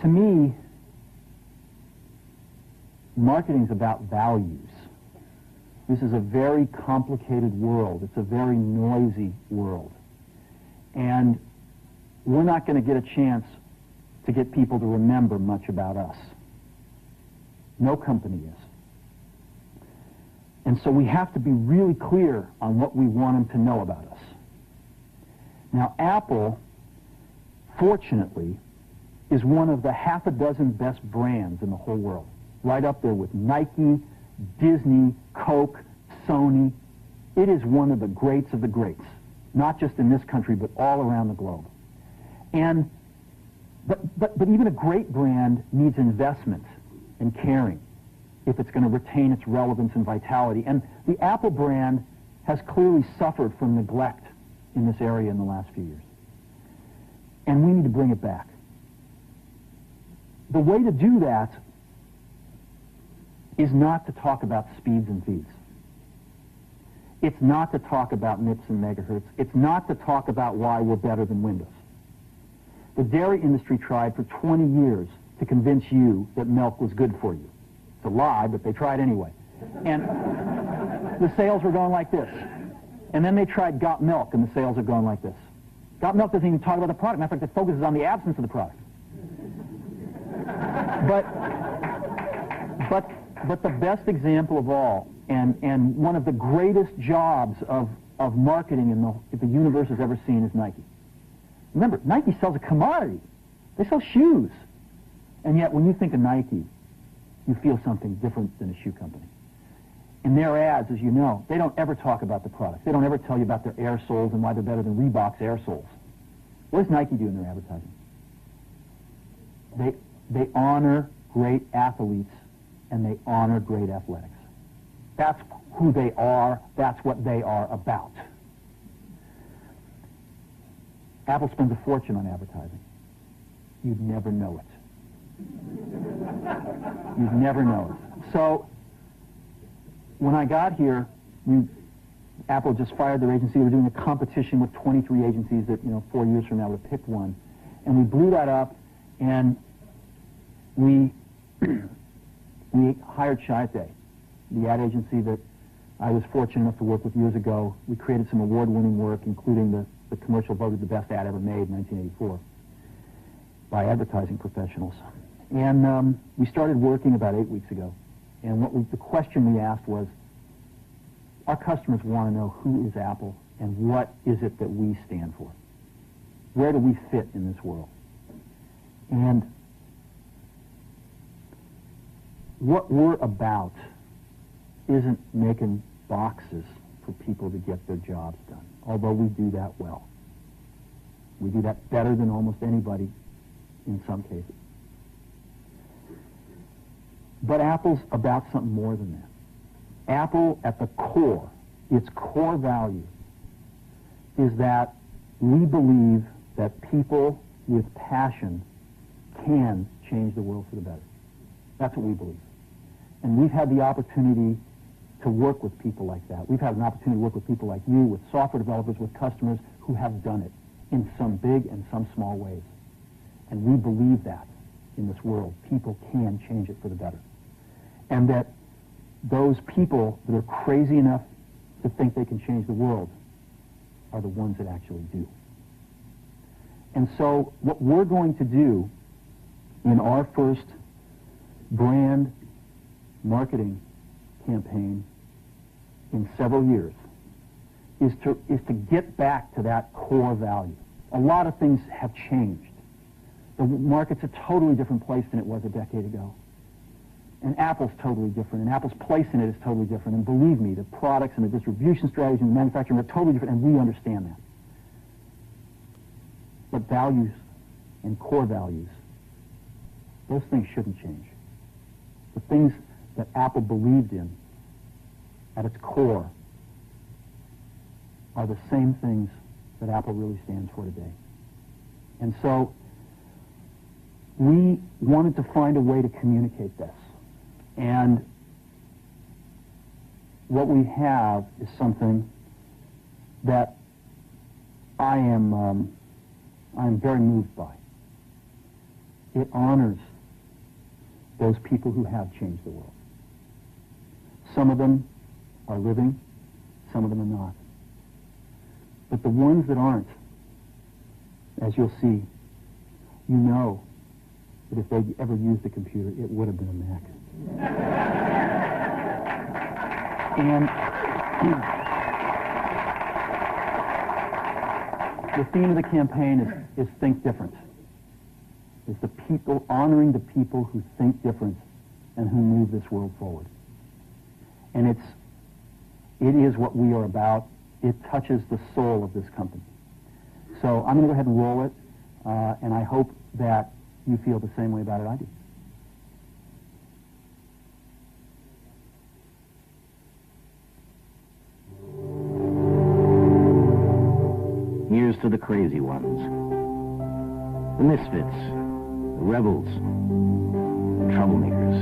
To me, marketing's about values. This is a very complicated world. It's a very noisy world. And we're not going to get a chance to get people to remember much about us. No company is. And so we have to be really clear on what we want them to know about us. Now, Apple, fortunately, is one of the half a dozen best brands in the whole world. Right up there with Nike, Disney, Coke, Sony. It is one of the greats of the greats, not just in this country, but all around the globe. And but even a great brand needs investment and caring if it's going to retain its relevance and vitality. And the Apple brand has clearly suffered from neglect in this area in the last few years. And we need to bring it back. The way to do that is not to talk about speeds and feeds. It's not to talk about MIPS and megahertz. It's not to talk about why we're better than Windows. The dairy industry tried for 20 years to convince you that milk was good for you. It's a lie, but they tried anyway. And the sales were going like this. And then they tried Got Milk, and the sales are going like this. Got Milk doesn't even talk about the product. Matter of fact, it focuses on the absence of the product. But the best example of all, and one of the greatest jobs of marketing the universe has ever seen is Nike. Remember, Nike sells a commodity. They sell shoes. And yet, when you think of Nike, you feel something different than a shoe company. In their ads, as you know, they don't ever talk about the product. They don't ever tell you about their air soles and why they're better than Reebok's air soles. What does Nike do in their advertising? They honor great athletes and they honor great athletics. That's who they are. That's what they are about. Apple spends a fortune on advertising. You'd never know it. You'd never know it. So, when I got here, Apple just fired their agency. We were doing a competition with 23 agencies that, 4 years from now would have picked one. And we blew that up, and we hired Chiat, the ad agency that I was fortunate enough to work with years ago. We created some award-winning work, including the commercial voted the best ad ever made in 1984 by advertising professionals. And we started working about 8 weeks ago. And the question we asked was, our customers want to know who is Apple and what is it that we stand for? Where do we fit in this world? And what we're about isn't making boxes for people to get their jobs done, although we do that well. We do that better than almost anybody in some cases. But Apple's about something more than that. Apple, at the core, its core value, is that we believe that people with passion can change the world for the better. That's what we believe. And we've had the opportunity to work with people like that. We've had an opportunity to work with people like you, with software developers, with customers who have done it in some big and some small ways. And we believe that in this world, people can change it for the better. And that those people that are crazy enough to think they can change the world are the ones that actually do. And so what we're going to do in our first brand marketing campaign in several years is to get back to that core value. A lot of things have changed. The market's a totally different place than it was a decade ago. And Apple's totally different, and Apple's place in it is totally different. And believe me, the products and the distribution strategy and the manufacturing are totally different, and we understand that. But values and core values, those things shouldn't change. The things that Apple believed in at its core are the same things that Apple really stands for today. And so we wanted to find a way to communicate this. And what we have is something that I am very moved by. It honors those people who have changed the world. Some of them are living, some of them are not. But the ones that aren't, as you'll see, you know that if they'd ever used a computer, it would have been a Mac. And the theme of the campaign is think different. Is the people, honoring the people who think different and who move this world forward. And it is what we are about. It touches the soul of this company. So I'm going to go ahead and roll it, and I hope that you feel the same way about it I do. Here's to the crazy ones, the misfits, the rebels, the troublemakers,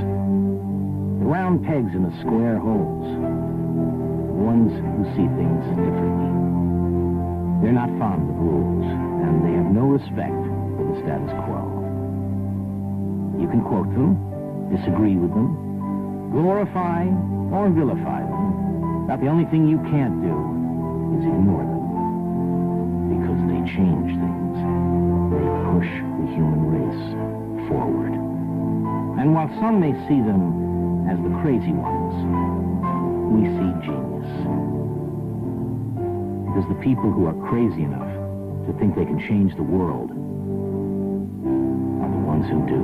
the round pegs in the square holes, the ones who see things differently. They're not fond of rules, and they have no respect for the status quo. You can quote them, disagree with them, glorify or vilify them, but the only thing you can't do is ignore them. Because they change things. They push the human race forward. And while some may see them as the crazy ones, we see genius. Because the people who are crazy enough to think they can change the world are the ones who do.